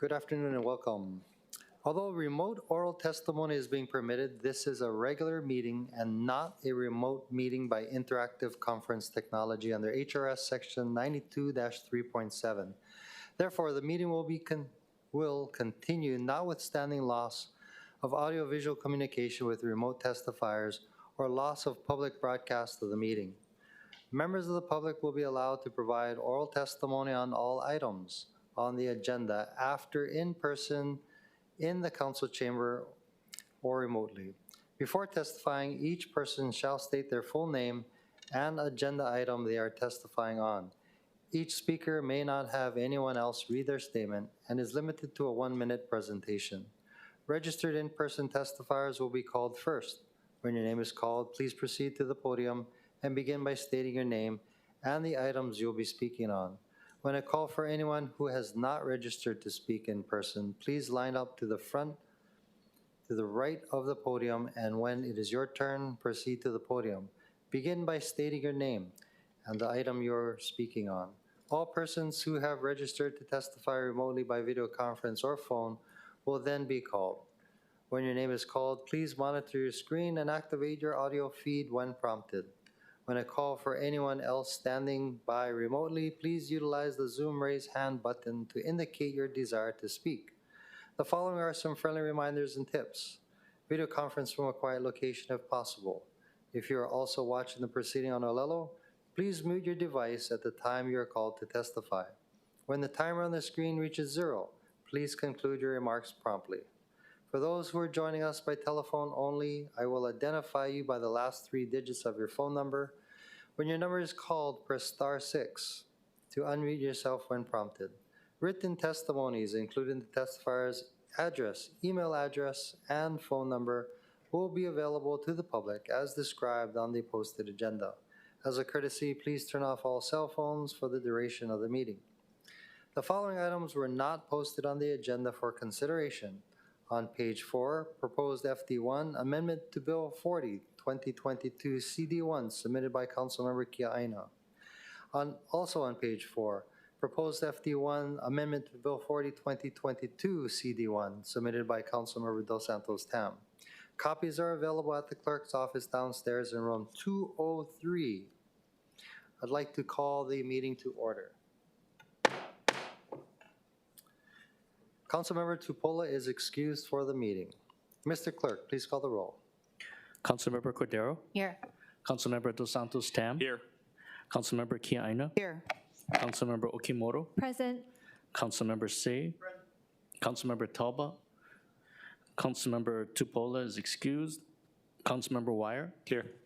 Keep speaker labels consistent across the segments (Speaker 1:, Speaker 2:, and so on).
Speaker 1: Good afternoon and welcome. Although remote oral testimony is being permitted, this is a regular meeting and not a remote meeting by interactive conference technology under HRS section 92-3.7. Therefore, the meeting will continue notwithstanding loss of audiovisual communication with remote testifiers or loss of public broadcast of the meeting. Members of the public will be allowed to provide oral testimony on all items on the agenda after in person in the council chamber or remotely. Before testifying, each person shall state their full name and agenda item they are testifying on. Each speaker may not have anyone else read their statement and is limited to a 1-minute presentation. Registered in-person testifiers will be called first. When your name is called, please proceed to the podium and begin by stating your name and the items you'll be speaking on. When I call for anyone who has not registered to speak in person, please line up to the front, to the right of the podium, and when it is your turn, proceed to the podium. Begin by stating your name and the item you're speaking on. All persons who have registered to testify remotely by video conference or phone will then be called. When your name is called, please monitor your screen and activate your audio feed when prompted. When I call for anyone else standing by remotely, please utilize the Zoom raise hand button to indicate your desire to speak. The following are some friendly reminders and tips. Video conference from a quiet location if possible. If you are also watching the proceeding on Olelo, please mute your device at the time you are called to testify. When the timer on the screen reaches 0, please conclude your remarks promptly. For those who are joining us by telephone only, I will identify you by the last 3 digits of your phone number. When your number is called, press *6 to unmute yourself when prompted. Written testimonies, including the testifier's address, email address, and phone number, will be available to the public as described on the posted agenda. As a courtesy, please turn off all cell phones for the duration of the meeting. The following items were not posted on the agenda for consideration. On page 4, proposed FD1, amendment to Bill 40, 2022 CD1, submitted by Councilmember Kia Aina. Also on page 4, proposed FD1, amendment to Bill 40, 2022 CD1, submitted by Councilmember Dos Santos Tam. Copies are available at the clerk's office downstairs in room 203. I'd like to call the meeting to order. Councilmember Tupola is excused for the meeting. Mr. Clerk, please call the roll.
Speaker 2: Councilmember Cordero?
Speaker 3: Here.
Speaker 2: Councilmember Dos Santos Tam?
Speaker 4: Here.
Speaker 2: Councilmember Kia Aina?
Speaker 3: Here.
Speaker 2: Councilmember Okimoto?
Speaker 3: Present.
Speaker 2: Councilmember Say? Councilmember Talba? Councilmember Tupola is excused. Councilmember Wire?
Speaker 4: Here.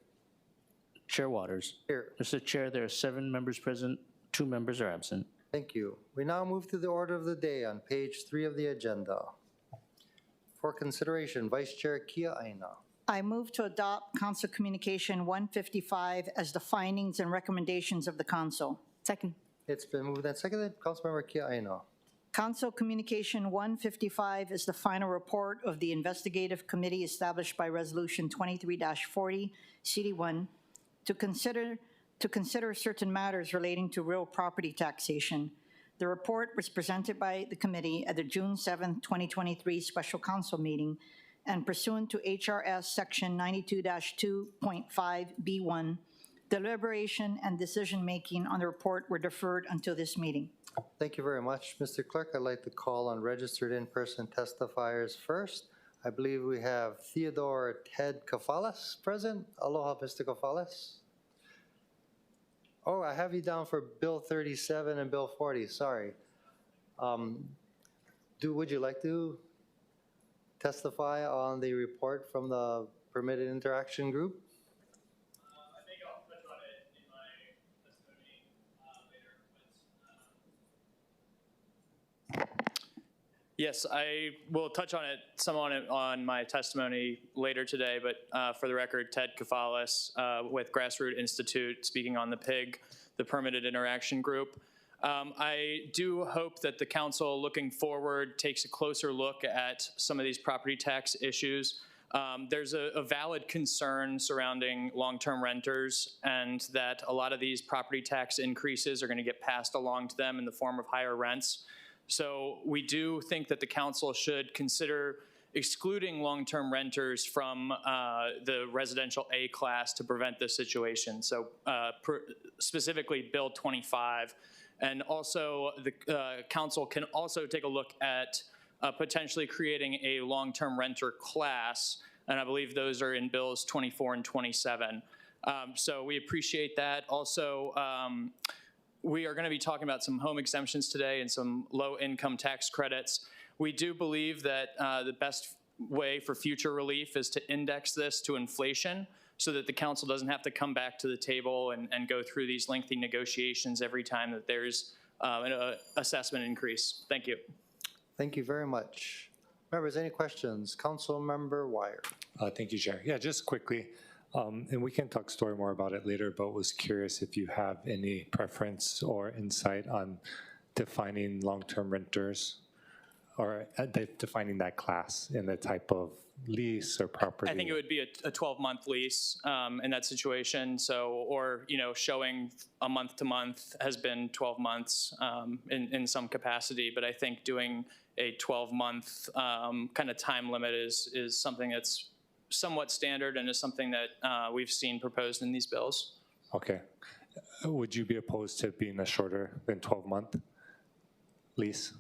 Speaker 2: Chair Waters?
Speaker 1: Here.
Speaker 2: Mr. Chair, there are 7 members present, 2 members are absent.
Speaker 1: Thank you. We now move to the order of the day on page 3 of the agenda. For consideration, Vice Chair Kia Aina.
Speaker 3: I move to adopt Council Communication 155 as the findings and recommendations of the Council. Second.
Speaker 1: It's been moved and seconded. Councilmember Kia Aina.
Speaker 3: Council Communication 155 is the final report of the investigative committee established by Resolution 23-40 CD1 to consider certain matters relating to real property taxation. The report was presented by the committee at the June 7, 2023 Special Council meeting and pursuant to HRS Section 92-2.5B1, deliberation and decision-making on the report were deferred until this meeting.
Speaker 1: Thank you very much, Mr. Clerk. I'd like to call on registered in-person testifiers first. I believe we have Theodore Ted Cafalas present. Aloha, Mr. Cafalas. Oh, I have you down for Bill 37 and Bill 40, sorry. Would you like to testify on the report from the Permitted Interaction Group?
Speaker 4: I think I'll touch on it in my testimony later. Yes, I will touch on it some on my testimony later today, but for the record, Ted Cafalas with Grassroots Institute, speaking on the PIG, the Permitted Interaction Group. I do hope that the council, looking forward, takes a closer look at some of these property tax issues. There's a valid concern surrounding long-term renters, and that a lot of these property tax increases are going to get passed along to them in the form of higher rents. So we do think that the council should consider excluding long-term renters from the residential A class to prevent this situation. So specifically Bill 25. And also the council can also take a look at potentially creating a long-term renter class. And I believe those are in Bills 24 and 27. So we appreciate that. Also, we are going to be talking about some home exemptions today and some low-income tax credits. We do believe that the best way for future relief is to index this to inflation so that the council doesn't have to come back to the table and go through these lengthy negotiations every time that there's an assessment increase. Thank you.
Speaker 1: Thank you very much. Members, any questions? Councilmember Wire.
Speaker 5: Thank you, Chair. Yeah, just quickly, and we can talk story more about it later, but was curious if you have any preference or insight on defining long-term renters or defining that class in the type of lease or property.
Speaker 4: I think it would be a 12-month lease in that situation. So, or, showing a month to month has been 12 months in some capacity. But I think doing a 12-month kind of time limit is something that's somewhat standard and is something that we've seen proposed in these bills.
Speaker 5: Okay. Would you be opposed to being a shorter than 12-month lease?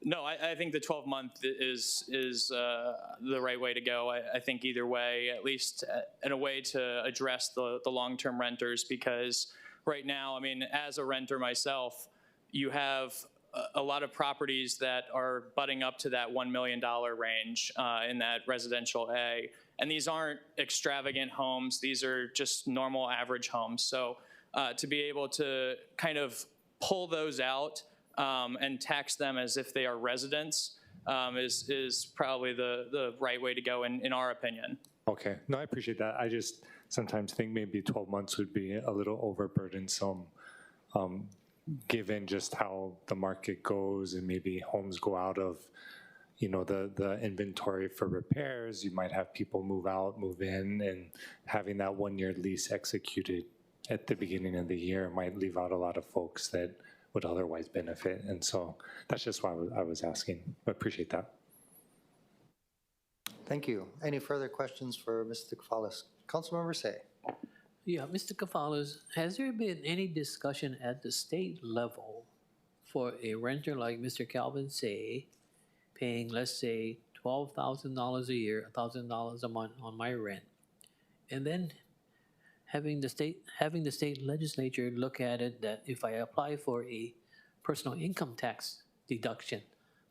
Speaker 4: No, I think the 12-month is the right way to go. I think either way, at least in a way to address the long-term renters, because right now, I mean, as a renter myself, you have a lot of properties that are butting up to that $1 million range in that residential A. And these aren't extravagant homes. These are just normal average homes. So to be able to kind of pull those out and tax them as if they are residents is probably the right way to go in our opinion.
Speaker 5: Okay, no, I appreciate that. I just sometimes think maybe 12 months would be a little overburdensome given just how the market goes and maybe homes go out of, the inventory for repairs. You might have people move out, move in, and having that 1-year lease executed at the beginning of the year might leave out a lot of folks that would otherwise benefit. And so that's just why I was asking. I appreciate that.
Speaker 1: Thank you. Any further questions for Mr. Cafalas? Councilmember Say.
Speaker 6: Yeah, Mr. Cafalas, has there been any discussion at the state level for a renter like Mr. Calvin Say paying, let's say, $12,000 a year, $1,000 a month on my rent, and then having the state legislature look at it that if I apply for a personal income tax deduction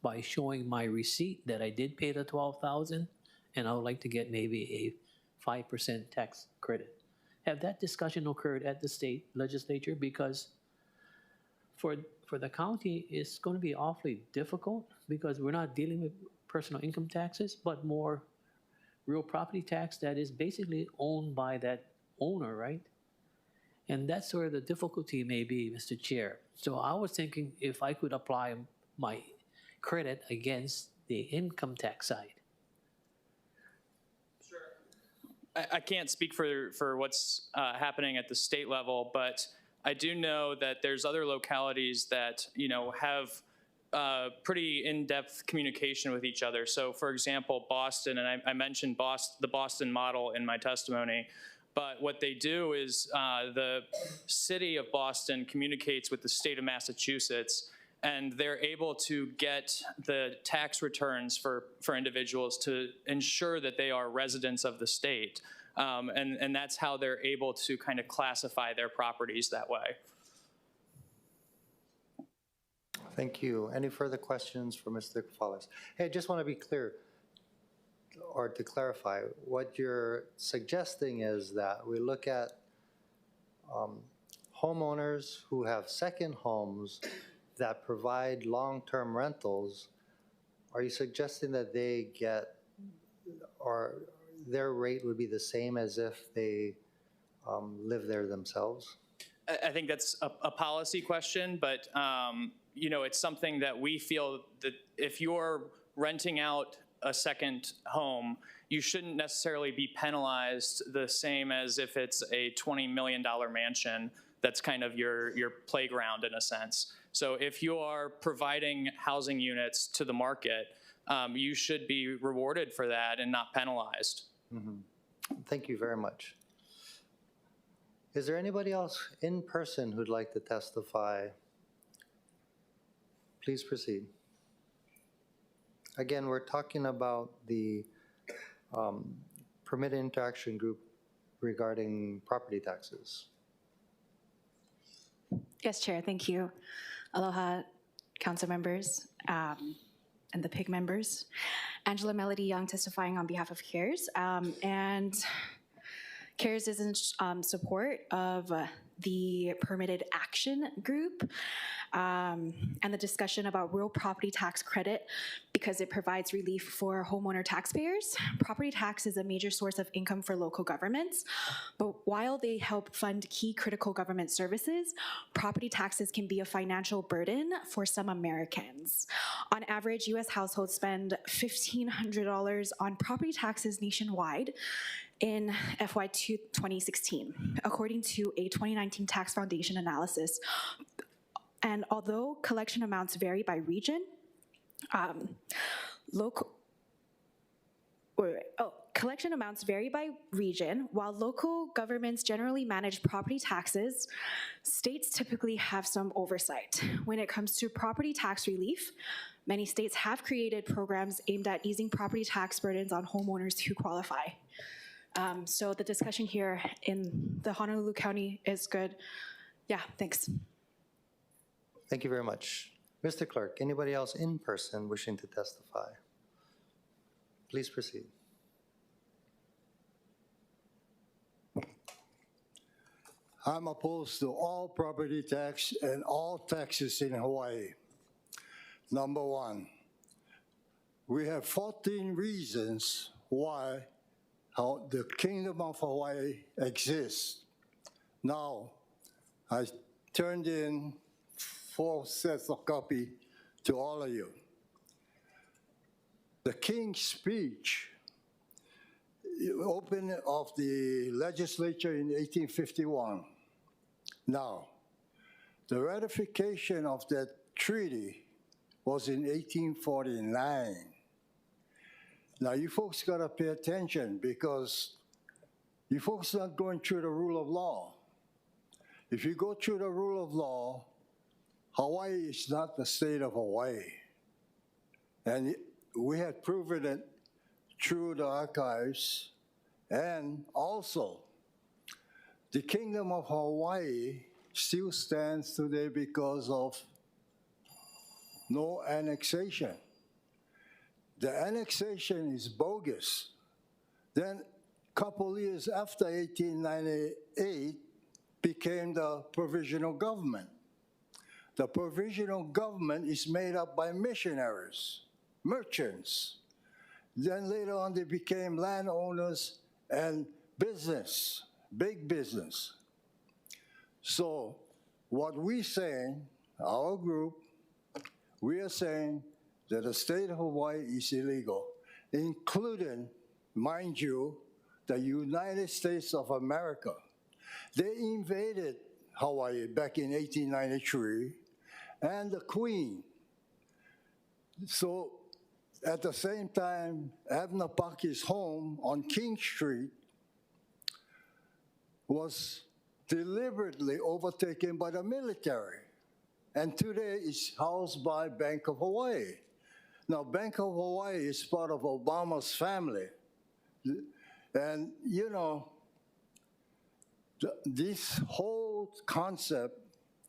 Speaker 6: by showing my receipt that I did pay the $12,000 and I would like to get maybe a 5% tax credit. Have that discussion occurred at the state legislature? Because for the county, it's going to be awfully difficult because we're not dealing with personal income taxes, but more real property tax that is basically owned by that owner, right? And that's where the difficulty may be, Mr. Chair. So I was thinking if I could apply my credit against the income tax side.
Speaker 4: I can't speak for what's happening at the state level, but I do know that there's other localities that have pretty in-depth communication with each other. So, for example, Boston, and I mentioned the Boston model in my testimony. But what they do is the city of Boston communicates with the state of Massachusetts, and they're able to get the tax returns for individuals to ensure that they are residents of the state. And that's how they're able to kind of classify their properties that way.
Speaker 1: Thank you. Any further questions for Mr. Cafalas? Hey, I just want to be clear, or to clarify, what you're suggesting is that we look at homeowners who have second homes that provide long-term rentals. Are you suggesting that they get, or their rate would be the same as if they live there themselves?
Speaker 4: I think that's a policy question, but it's something that we feel that if you're renting out a second home, you shouldn't necessarily be penalized the same as if it's a $20 million mansion that's kind of your playground in a sense. So if you are providing housing units to the market, you should be rewarded for that and not penalized.
Speaker 1: Thank you very much. Is there anybody else in person who'd like to testify? Please proceed. Again, we're talking about the permitted interaction group regarding property taxes.
Speaker 7: Yes, Chair, thank you. Aloha, council members, and the PIG members. Angela Melody Young testifying on behalf of CARES. And CARES is in support of the permitted action group and the discussion about real property tax credit because it provides relief for homeowner taxpayers. Property tax is a major source of income for local governments, but while they help fund key critical government services, property taxes can be a financial burden for some Americans. On average, U.S. households spend $1,500 on property taxes nationwide in FY 2016, according to a 2019 Tax Foundation analysis. And although collection amounts vary by region, collection amounts vary by region. While local governments generally manage property taxes, states typically have some oversight. When it comes to property tax relief, many states have created programs aimed at easing property tax burdens on homeowners who qualify. So the discussion here in the Honolulu County is good. Yeah, thanks.
Speaker 1: Thank you very much. Mr. Clerk, anybody else in person wishing to testify? Please proceed.
Speaker 8: I'm opposed to all property tax and all taxes in Hawaii. Number one, we have 14 reasons why the Kingdom of Hawaii exists. Now, I turned in 4 sets of copy to all of you. The King's speech, opening of the legislature in 1851. Now, the ratification of that treaty was in 1849. Now, you folks gotta pay attention because you folks not going through the rule of law. If you go through the rule of law, Hawaii is not the state of Hawaii. And we had proven it through the archives. And also, the Kingdom of Hawaii still stands today because of no annexation. The annexation is bogus. Then a couple years after 1898 became the provisional government. The provisional government is made up by missionaries, merchants. Then later on they became landowners and business, big business. So what we're saying, our group, we are saying that the state of Hawaii is illegal, including, mind you, the United States of America. They invaded Hawaii back in 1893, and the Queen. So at the same time, Abner Paki's home on King Street was deliberately overtaken by the military, and today is housed by Bank of Hawaii. Now, Bank of Hawaii is part of Obama's family. And, you know, this whole concept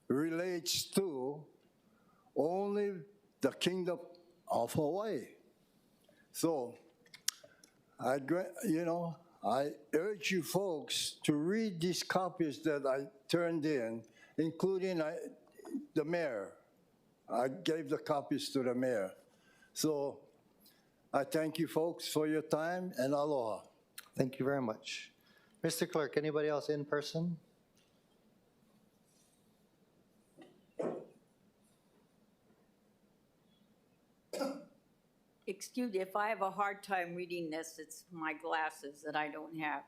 Speaker 8: relates to only the Kingdom of Hawaii. So, I urge you folks to read these copies that I turned in, including the mayor. I gave the copies to the mayor. So I thank you folks for your time, and aloha.
Speaker 1: Thank you very much. Mr. Clerk, anybody else in person?
Speaker 9: Excuse me, if I have a hard time reading this, it's my glasses that I don't have.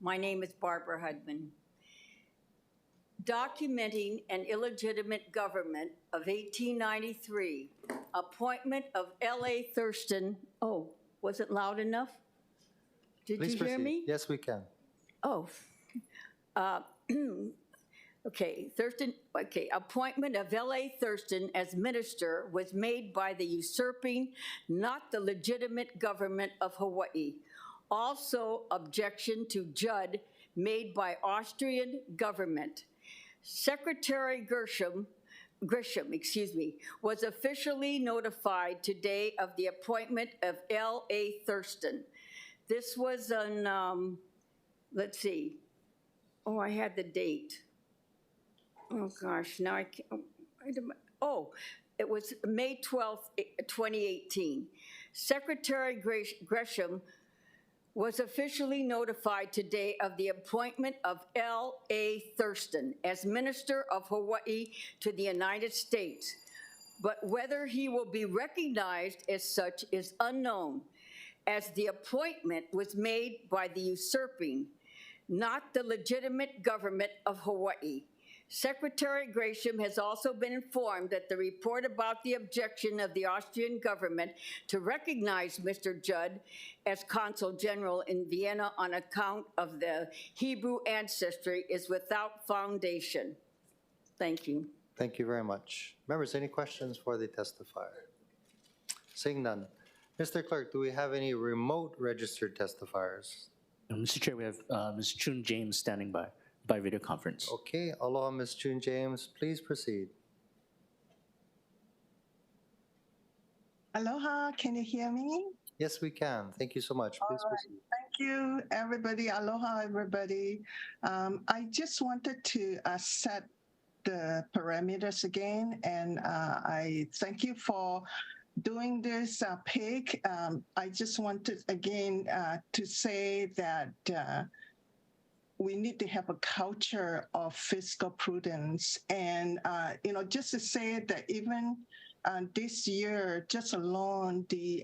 Speaker 9: My name is Barbara Hudman. documenting an illegitimate government of 1893, appointment of L.A. Thurston. Oh, was it loud enough? Did
Speaker 1: Please
Speaker 9: you hear
Speaker 1: proceed.
Speaker 9: me?
Speaker 1: Yes, we can.
Speaker 9: Oh. Okay, Thurston, okay, appointment of L.A. Thurston as minister was made by the usurping, not the legitimate government of Hawaii. Also, objection to Judd made by Austrian government. Secretary Grisham, was officially notified today of the appointment of L.A. Thurston. This was on, let's see. Oh, I had the date. Oh, gosh, now I can't. Oh, it was May 12th, 2018. Secretary Grisham was officially notified today of the appointment of L.A. Thurston as Minister of Hawaii to the United States. But whether he will be recognized as such is unknown, as the appointment was made by the usurping, not the legitimate government of Hawaii. Secretary Grisham has also been informed that the report about the objection of the Austrian government to recognize Mr. Judd as Consul General in Vienna on account of the Hebrew ancestry is without foundation. Thank you.
Speaker 1: Thank you very much. Members, any questions for the testifier? Seeing none. Mr. Clerk, do we have any remote registered testifiers?
Speaker 2: Mr. Chair, we have Ms. Chun James standing by video conference.
Speaker 1: Okay, aloha, Ms. June James. Please proceed.
Speaker 10: Aloha, can you hear me?
Speaker 1: Yes, we can. Thank you so much. Please proceed.
Speaker 10: Thank you, everybody. Aloha, everybody. I just wanted to set the parameters again, and I thank you for doing this PIG. I just wanted again to say that we need to have a culture of fiscal prudence. And, just to say that even this year, just alone, the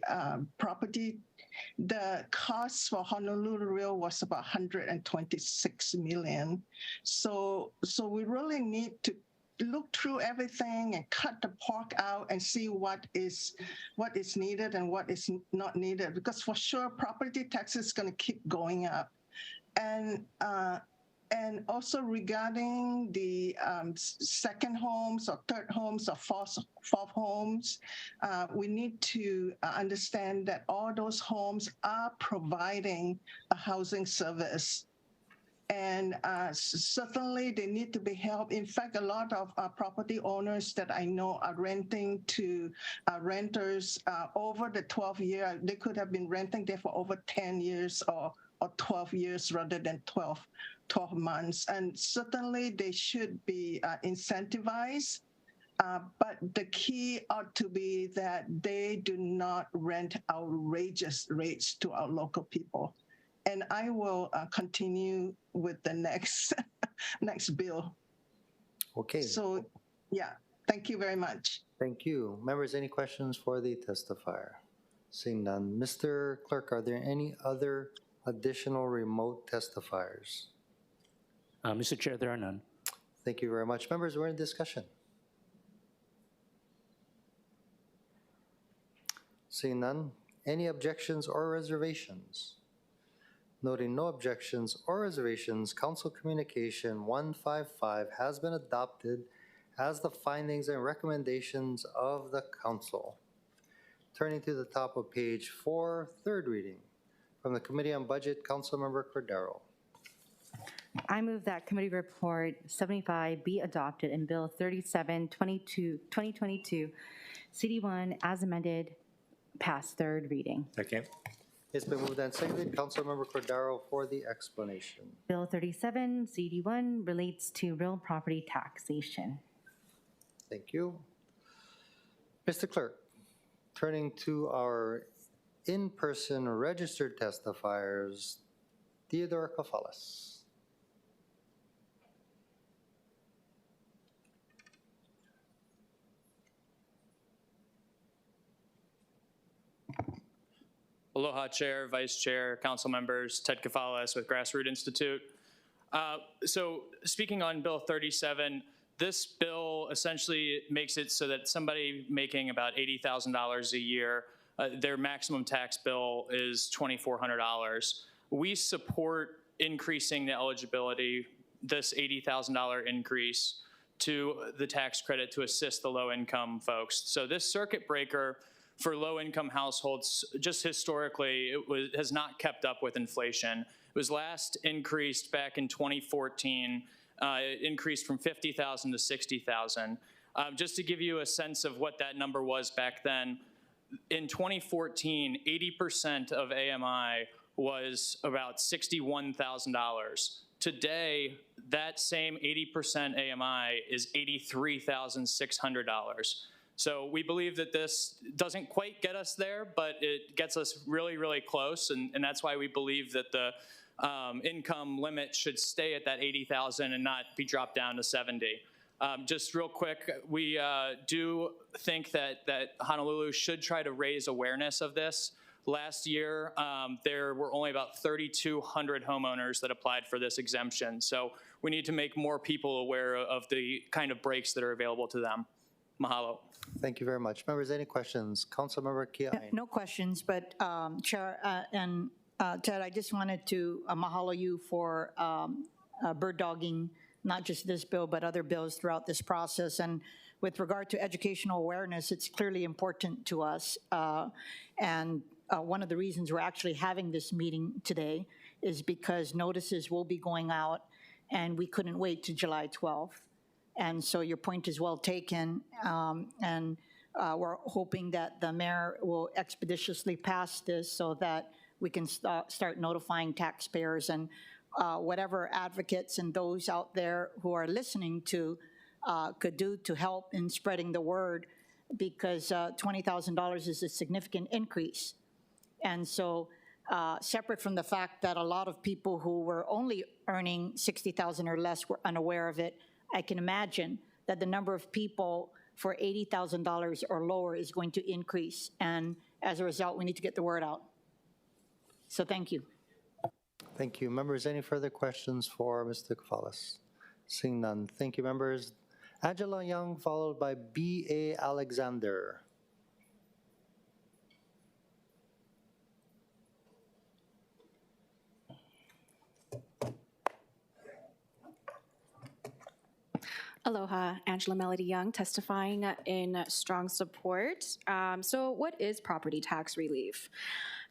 Speaker 10: cost for Honolulu was about $126 million. So we really need to look through everything and cut the pork out and see what is needed and what is not needed, because for sure property tax is going to keep going up. And also regarding the second homes or third homes or fourth homes, we need to understand that all those homes are providing a housing service. And certainly they need to be helped. In fact, a lot of property owners that I know are renting to renters over the 12 year. They could have been renting there for over 10 years or 12 years rather than 12 months. And certainly they should be incentivized. But the key ought to be that they do not rent outrageous rates to our local people. And I will continue with the next bill.
Speaker 1: Okay.
Speaker 10: So, yeah, thank you very much.
Speaker 1: Thank you. Members, any questions for the testifier? Seeing none. Mr. Clerk, are there any other additional remote testifiers?
Speaker 2: Mr. Chair, there are none.
Speaker 1: Thank you very much. Members, we're in discussion. Seeing none. Any objections or reservations? Noting no objections or reservations, Council Communication 155 has been adopted as the findings and recommendations of the Council. Turning to the top of page 4, third reading. From the Committee on Budget, Councilmember Cordero.
Speaker 11: I move that Committee Report 75 be adopted and Bill 37-2022, CD1 as amended, pass third reading.
Speaker 5: Second.
Speaker 1: It's been moved and seconded. Councilmember Cordero for the explanation.
Speaker 11: Bill 37, CD1 relates to real property taxation.
Speaker 1: Thank you. Mr. Clerk, turning to our in-person registered testifiers, Theodore Kafalas.
Speaker 4: Aloha, Chair, Vice Chair, Council members, Ted Kafalas with Grassroot Institute. So speaking on Bill 37, this bill essentially makes it so that somebody making about $80,000 a year, their maximum tax bill is $2,400. We support increasing the eligibility, this $80,000 increase to the tax credit to assist the low-income folks. So this circuit breaker for low-income households, just historically, has not kept up with inflation. It was last increased back in 2014. It increased from 50,000 to 60,000. Just to give you a sense of what that number was back then, in 2014, 80% of AMI was about $61,000. Today, that same 80% AMI is $83,600. So we believe that this doesn't quite get us there, but it gets us really, really close, and that's why we believe that the income limit should stay at that 80,000 and not be dropped down to 70. Just real quick, we do think that Honolulu should try to raise awareness of this. Last year, there were only about 3,200 homeowners that applied for this exemption. So we need to make more people aware of the kind of breaks that are available to them. Mahalo.
Speaker 1: Thank you very much. Members, any questions? Councilmember Kiai.
Speaker 3: No questions, but Chair and Ted, I just wanted to mahalo you for bird dogging, not just this bill, but other bills throughout this process. And with regard to educational awareness, it's clearly important to us. And one of the reasons we're actually having this meeting today is because notices will be going out, and we couldn't wait to July 12th. And so your point is well taken, and we're hoping that the mayor will expeditiously pass this so that we can start notifying taxpayers, and whatever advocates and those out there who are listening to could do to help in spreading the word, because $20,000 is a significant increase. And so separate from the fact that a lot of people who were only earning $60,000 or less were unaware of it, I can imagine that the number of people for $80,000 or lower is going to increase. And as a result, we need to get the word out. So thank you.
Speaker 1: Thank you. Members, any further questions for Mr. Kafalas? Seeing none. Thank you, members. Angela Young, followed by B.A. Alexander.
Speaker 7: Aloha, Angela Melody Young, testifying in strong support. So what is property tax relief?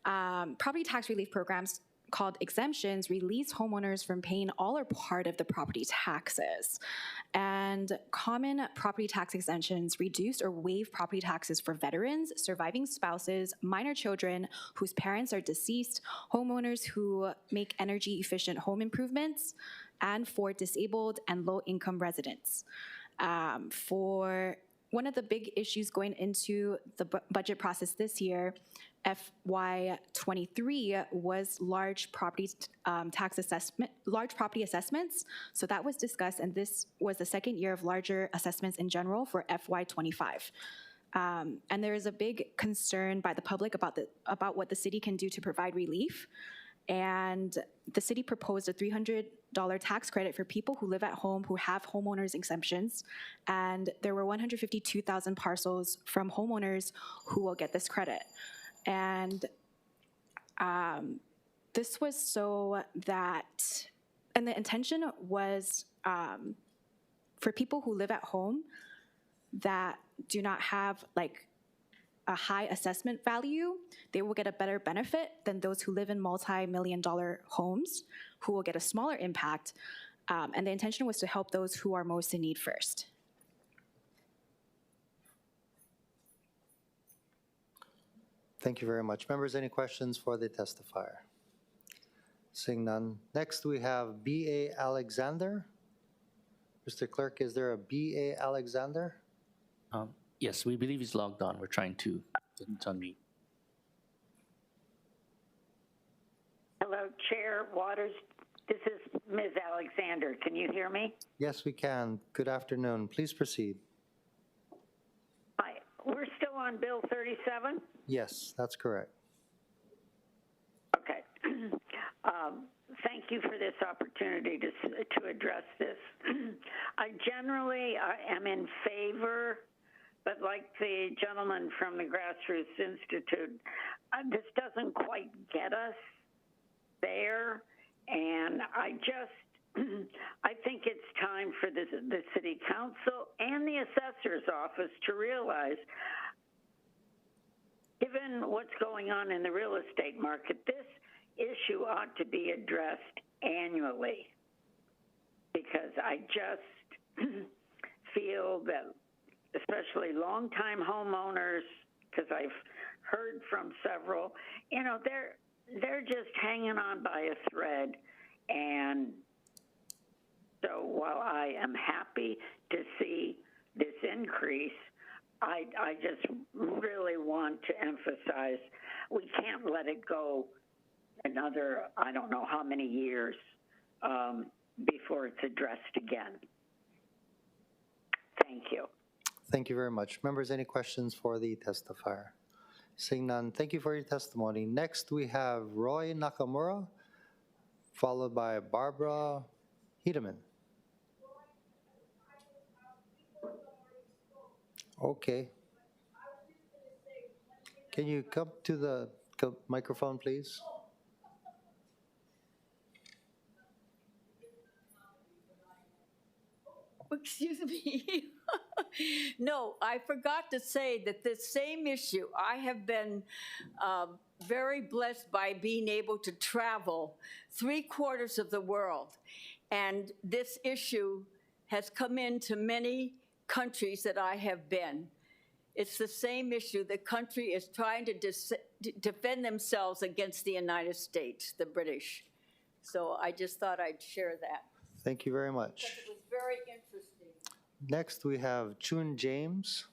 Speaker 7: Property tax relief programs called exemptions release homeowners from paying all or part of the property taxes. And common property tax exemptions reduce or waive property taxes for veterans, surviving spouses, minor children whose parents are deceased, homeowners who make energy efficient home improvements, and for disabled and low-income residents. For one of the big issues going into the budget process this year, FY23 was large property assessments. So that was discussed, and this was the second year of larger assessments in general for FY25. And there is a big concern by the public about what the city can do to provide relief. And the city proposed a $300 tax credit for people who live at home who have homeowners exemptions. And there were 152,000 parcels from homeowners who will get this credit. And this was so that, and the intention was for people who live at home that do not have like a high assessment value, they will get a better benefit than those who live in multi-million-dollar homes who will get a smaller impact. And the intention was to help those who are most in need first.
Speaker 1: Thank you very much. Members, any questions for the testifier? Seeing none. Next, we have B.A. Alexander. Mr. Clerk, is there a B.A. Alexander?
Speaker 2: Yes, we believe he's logged on. We're trying to get him to unmute.
Speaker 12: Hello, Chair Waters. This is Ms. Alexander. Can you hear me?
Speaker 1: Yes, we can. Good afternoon. Please proceed.
Speaker 12: Hi. We're still on Bill 37?
Speaker 1: Yes, that's correct.
Speaker 12: Okay. thank you for this opportunity to address this. I generally am in favor, but like the gentleman from the Grassroots Institute, this doesn't quite get us there, and I think it's time for the City Council and the Assessor's Office to realize, given what's going on in the real estate market, this issue ought to be addressed annually, because I just feel that, especially longtime homeowners, because I've heard from several, you know, they're just hanging on by a thread. And so while I am happy to see this increase, I just really want to emphasize we can't let it go another, I don't know how many years before it's addressed again. Thank you.
Speaker 1: Thank you very much. Members, any questions for the testifier? Seeing none, thank you for your testimony. Next, we have Roy Nakamura, followed by Barbara Hedeman. Okay. Can you come to the microphone, please?
Speaker 9: Excuse me. No, I forgot to say that this same issue, I have been very blessed by being able to travel 3/4 of the world. And this issue has come into many countries that I have been. It's the same issue. The country is trying to defend themselves against the United States, the British. So I just thought I'd share that.
Speaker 1: Thank you very much.
Speaker 9: Because it was very interesting.
Speaker 1: Next, we have Chun James.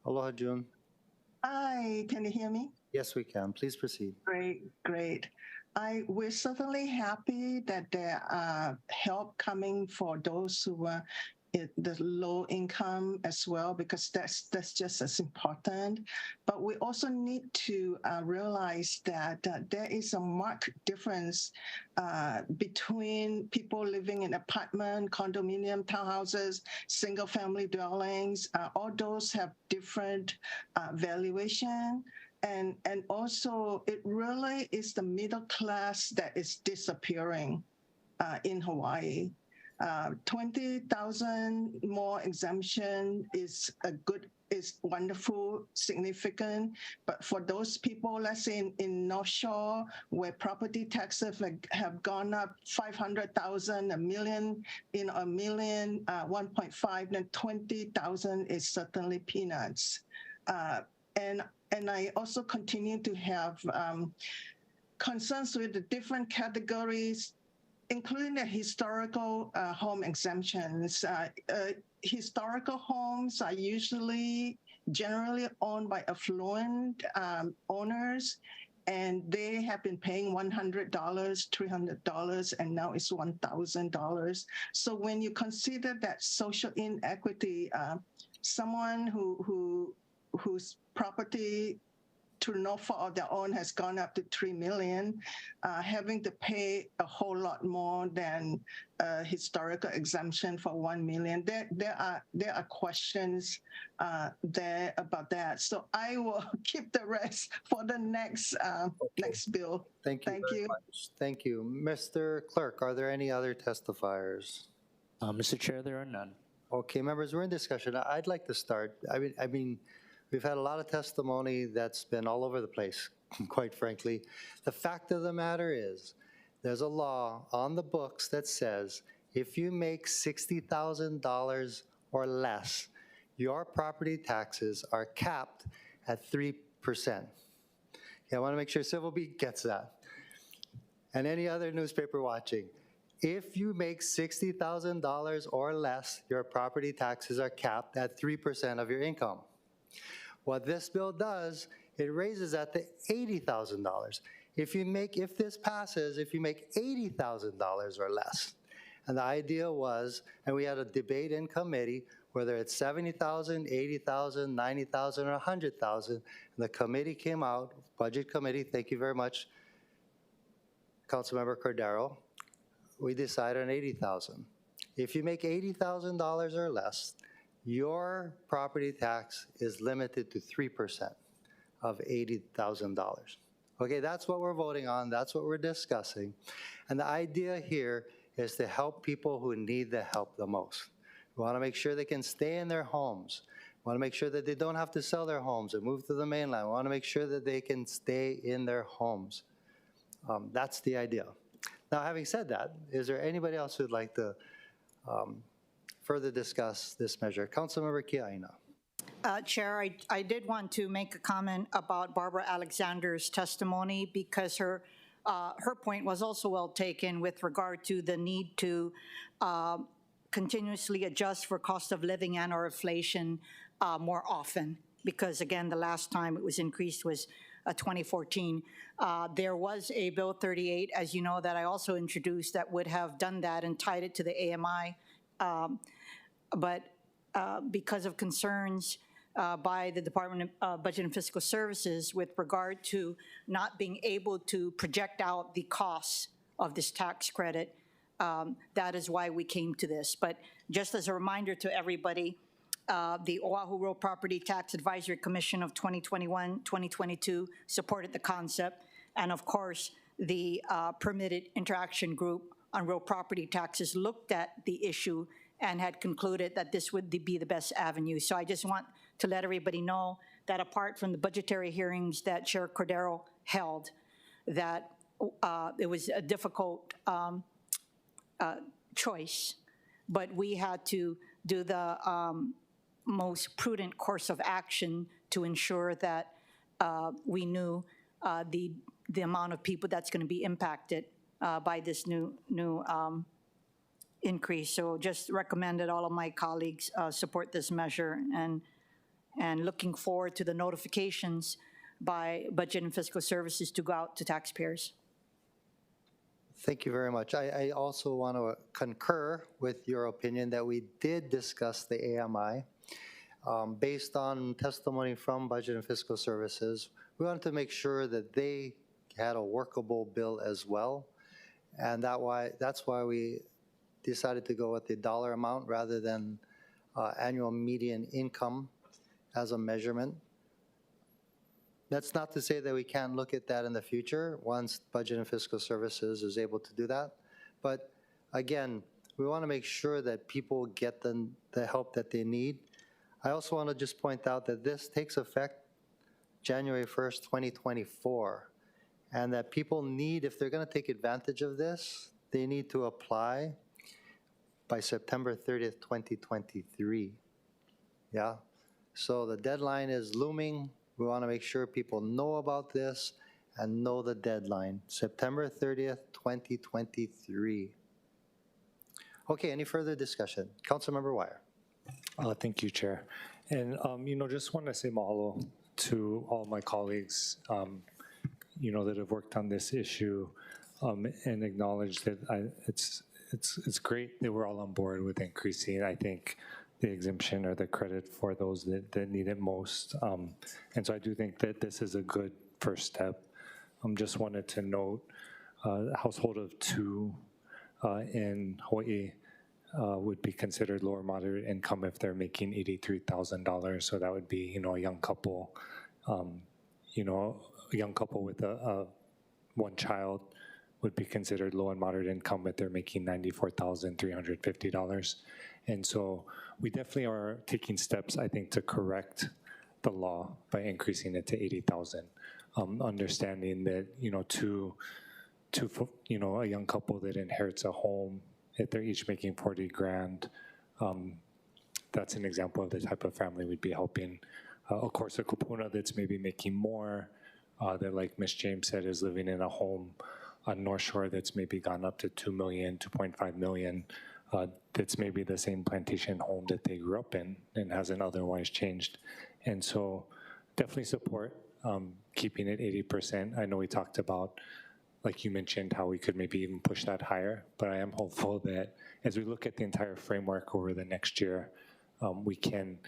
Speaker 1: Aloha, June.
Speaker 10: Hi, can you hear me?
Speaker 1: Yes, we can. Please proceed.
Speaker 10: Great. We're certainly happy that there are help coming for those who are the low income as well, because that's just as important. But we also need to realize that there is a marked difference between people living in apartment, condominium, townhouses, single family dwellings. All those have different valuation. And also, it really is the middle class that is disappearing in Hawaii. 20,000 more exemption is wonderful, significant. But for those people, let's say in North Shore, where property taxes have gone up 500,000, a million, 1.5, then 20,000 is certainly peanuts. And I also continue to have concerns with the different categories, including the historical home exemptions. Historical homes are generally owned by affluent owners, and they have been paying $100, $300, and now it's $1,000. So when you consider that social inequity, someone whose property to no fault of their own has gone up to $3 million, having to pay a whole lot more than historical exemption for $1 million. There are questions there about that. So I will keep the rest for the next bill.
Speaker 1: Thank you. Much. Thank you. Mr. Clerk, are there any other testifiers?
Speaker 2: Mr. Chair, there are none.
Speaker 1: Okay, members, we're in discussion. I'd like to start. I mean, we've had a lot of testimony that's been all over the place, quite frankly. The fact of the matter is, there's a law on the books that says if you make $60,000 or less, your property taxes are capped at 3%. I want to make sure Civil Beat gets that. And any other newspaper watching, if you make $60,000 or less, your property taxes are capped at 3% of your income. What this bill does, it raises that to $80,000. If this passes, if you make $80,000 or less, and the idea was, and we had a debate in committee, whether it's 70,000, 80,000, 90,000, or 100,000. And the committee came out, Budget Committee, thank you very much, Councilmember Cordero, we decided on 80,000. If you make $80,000 or less, your property tax is limited to 3% of $80,000. Okay, that's what we're voting on, that's what we're discussing. And the idea here is to help people who need the help the most. We want to make sure they can stay in their homes. We want to make sure that they don't have to sell their homes or move to the mainland. We want to make sure that they can stay in their homes. That's the idea. Now, having said that, is there anybody else who'd like to further discuss this measure? Councilmember Kiaina.
Speaker 3: Chair, I did want to make a comment about Barbara Alexander's testimony because her point was also well taken with regard to the need to continuously adjust for cost of living and or inflation more often. Because again, the last time it was increased was 2014. There was a Bill 38, as you know, that I also introduced that would have done that and tied it to the AMI. But because of concerns by the Department of Budget and Fiscal Services with regard to not being able to project out the costs of this tax credit, that is why we came to this. But just as a reminder to everybody, the Oahu Real Property Tax Advisory Commission of 2021-2022 supported the concept. And of course, the Permitted Interaction Group on Real Property Taxes looked at the issue and had concluded that this would be the best avenue. So I just want to let everybody know that apart from the budgetary hearings that Chair Cordero held, that it was a difficult choice, but we had to do the most prudent course of action to ensure that we knew the amount of people that's going to be impacted by this new increase. So just recommend that all of my colleagues support this measure and looking forward to the notifications by Budget and Fiscal Services to go out to taxpayers.
Speaker 1: Thank you very much. I also want to concur with your opinion that we did discuss the AMI. Based on testimony from Budget and Fiscal Services, we wanted to make sure that they had a workable bill as well. And that's why we decided to go with the dollar amount rather than annual median income as a measurement. That's not to say that we can't look at that in the future once Budget and Fiscal Services is able to do that. But again, we want to make sure that people get the help that they need. I also want to just point out that this takes effect January 1st, 2024, and that people need, if they're going to take advantage of this, they need to apply by September 30th, 2023. Yeah? So the deadline is looming. We want to make sure people know about this and know the deadline, September 30th, 2023. Okay, any further discussion? Councilmember Wire.
Speaker 5: Thank you, Chair. And, just want to say mahalo to all my colleagues, that have worked on this issue and acknowledge that it's great that we're all on board with increasing, I think, the exemption or the credit for those that need it most. And so I do think that this is a good first step. Just wanted to note a household of two in Hawaii would be considered lower moderate income if they're making $83,000. So that would be, a young couple, a young couple with one child would be considered low and moderate income if they're making $94,350. And so we definitely are taking steps, I think, to correct the law by increasing it to 80,000. Understanding that, a young couple that inherits a home, if they're each making 40 grand, that's an example of the type of family we'd be helping. Of course, a kupuna that's maybe making more, that like Ms. James said, is living in a home on North Shore that's maybe gone up to 2 million, 2.5 million, that's maybe the same plantation home that they grew up in and hasn't otherwise changed. And so definitely support keeping it 80%. I know we talked about, like you mentioned, how we could maybe even push that higher, but I am hopeful that as we look at the entire framework over the next year, we can,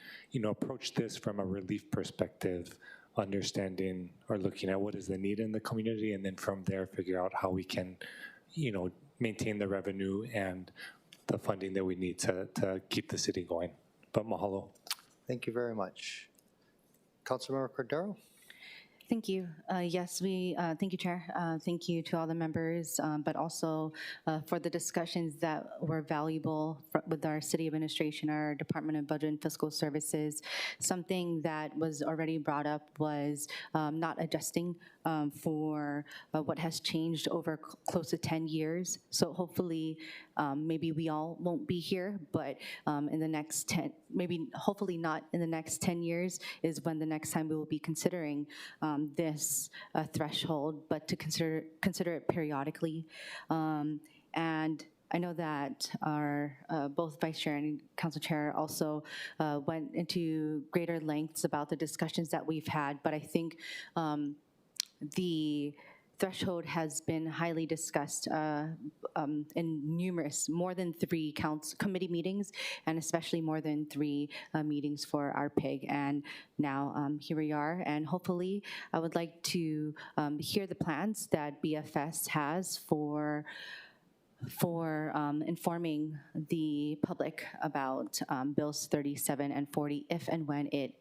Speaker 5: approach this from a relief perspective, understanding or looking at what is the need in the community, and then from there figure out how we can, maintain the revenue and the funding that we need to keep the city going. But mahalo.
Speaker 1: Thank you very much. Councilmember Cordero?
Speaker 11: Thank you. Yes, thank you, Chair. Thank you to all the members, but also for the discussions that were valuable with our city administration, our Department of Budget and Fiscal Services. Something that was already brought up was not adjusting for what has changed over close to 10 years. So hopefully, maybe we all won't be here, but in the next 10, maybe hopefully not in the next 10 years is when the next time we will be considering this threshold, but to consider it periodically. And I know that our both Vice Chair and Council Chair also went into greater lengths about the discussions that we've had, but I think the threshold has been highly discussed in numerous, more than 3 committee meetings, and especially more than 3 meetings for our PIG. And now here we are, and hopefully I would like to hear the plans that BFS has for informing the public about Bills 37 and 40 if and when it,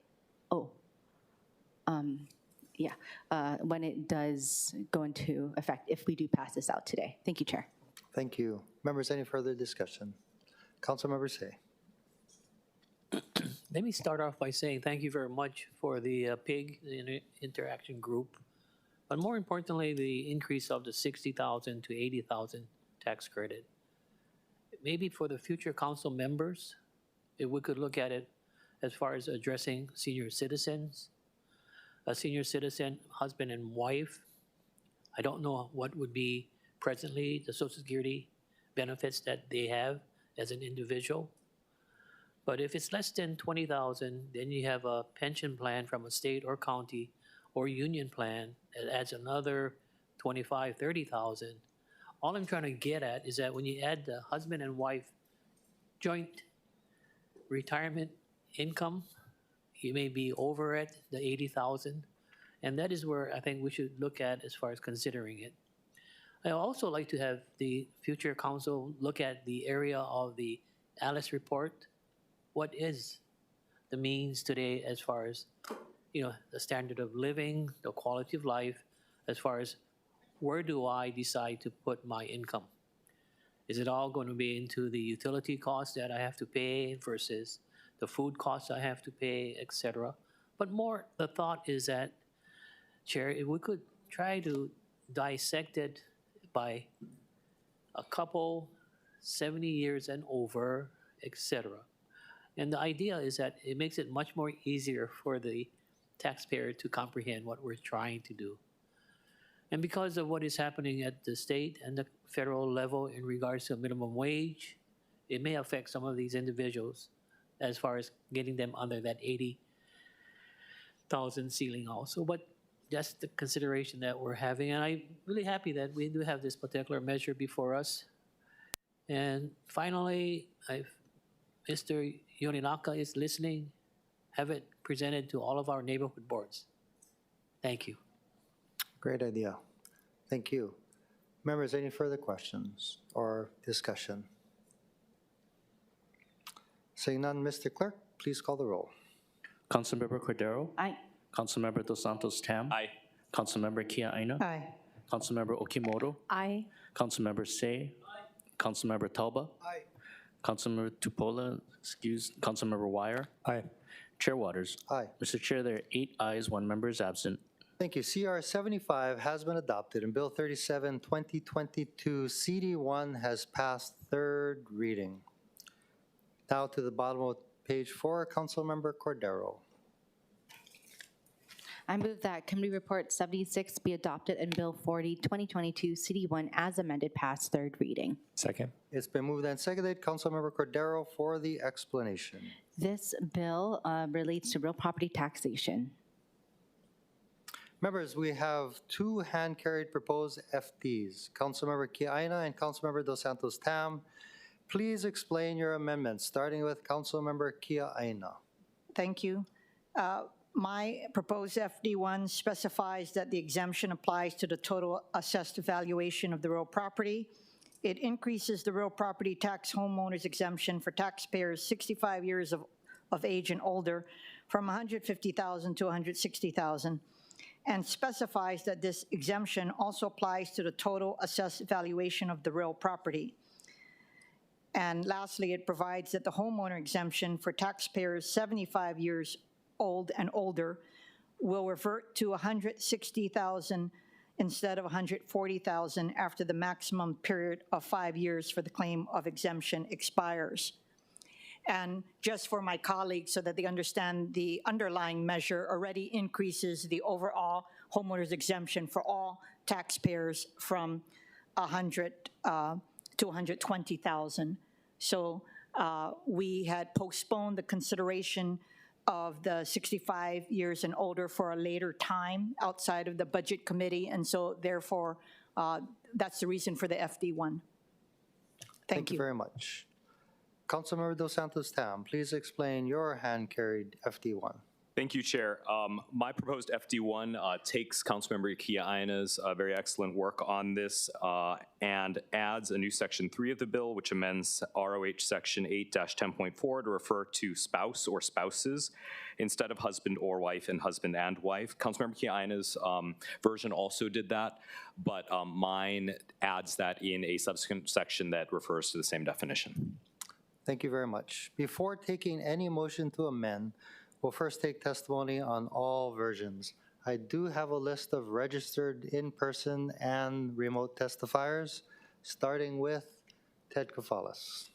Speaker 11: when it does go into effect, if we do pass this out today. Thank you, Chair.
Speaker 1: Thank you. Members, any further discussion? Councilmember Say.
Speaker 6: Let me start off by saying thank you very much for the PIG interaction group, but more importantly, the increase of the 60,000 to 80,000 tax credit. Maybe for the future council members, if we could look at it as far as addressing senior citizens, a senior citizen, husband and wife. I don't know what would be presently the Social Security benefits that they have as an individual. But if it's less than 20,000, then you have a pension plan from a state or county or union plan that adds another 25, 30,000. All I'm trying to get at is that when you add the husband and wife joint retirement income, you may be over at the 80,000. And that is where I think we should look at as far as considering it. I also like to have the future council look at the area of the Alice report. What is the means today as far as, the standard of living, the quality of life, as far as where do I decide to put my income? Is it all going to be into the utility costs that I have to pay versus the food costs I have to pay, etc.? But more, the thought is that, Chair, if we could try to dissect it by a couple, 70 years and over, etc. And the idea is that it makes it much more easier for the taxpayer to comprehend what we're trying to do. And because of what is happening at the state and the federal level in regards to minimum wage, it may affect some of these individuals as far as getting them under that 80,000 ceiling also. But that's the consideration that we're having. And I'm really happy that we do have this particular measure before us. And finally, if Mr. Yoninaka is listening, have it presented to all of our neighborhood boards. Thank you.
Speaker 1: Great idea. Thank you. Members, any further questions or discussion? Seeing none, Mr. Clerk, please call the roll.
Speaker 2: Councilmember Cordero?
Speaker 11: Aye.
Speaker 2: Councilmember Dos Santos Tam?
Speaker 4: Aye.
Speaker 2: Councilmember Kia Aina?
Speaker 3: Aye.
Speaker 2: Councilmember Okimoto?
Speaker 11: Aye.
Speaker 2: Councilmember Say? Councilmember Talba?
Speaker 1: Aye.
Speaker 2: Councilmember Tupola, Councilmember Wire?
Speaker 5: Aye.
Speaker 2: Chair Waters?
Speaker 1: Aye.
Speaker 2: Mr. Chair, there are 8 ayes, 1 member is absent.
Speaker 1: Thank you. CR 75 has been adopted, and Bill 37, 2022, CD1 has passed 3rd reading. Now to the bottom of page 4, Councilmember Cordero.
Speaker 11: I move that Committee Report 76 be adopted and Bill 40, 2022, CD1 as amended pass 3rd reading.
Speaker 5: Second.
Speaker 1: It's been moved and seconded. Councilmember Cordero for the explanation.
Speaker 11: This bill relates to real property taxation.
Speaker 1: Members, we have 2 hand-carried proposed FDs, Councilmember Kiaina and Councilmember Dos Santos Tam. Please explain your amendments, starting with Councilmember Kia Aina.
Speaker 3: Thank you. My proposed FD1 specifies that the exemption applies to the total assessed valuation of the real property. It increases the real property tax homeowners exemption for taxpayers 65 years of age and older from $150,000 to $160,000, and specifies that this exemption also applies to the total assessed valuation of the real property. And lastly, it provides that the homeowner exemption for taxpayers 75 years old and older will revert to $160,000 instead of $140,000 after the maximum period of 5 years for the claim of exemption expires. And just for my colleagues, so that they understand, the underlying measure already increases the overall homeowners exemption for all taxpayers from $100,000 to $120,000. So we had postponed the consideration of the 65 years and older for a later time outside of the Budget Committee, and so therefore, that's the reason for the FD1. Thank you
Speaker 1: very much. Councilmember Dos Santos Tam, please explain your hand-carried FD1.
Speaker 13: Thank you, Chair. My proposed FD1 takes Councilmember Kia Aina's very excellent work on this and adds a new Section 3 of the bill, which amends ROH Section 8-10.4 to refer to spouse or spouses instead of husband or wife and husband and wife. Councilmember Kia Aina's version also did that, but mine adds that in a subsequent section that refers to the same definition.
Speaker 1: Thank you very much. Before taking any motion to amend, we'll first take testimony on all versions. I do have a list of registered in-person and remote testifiers, starting with Ted Kafalas.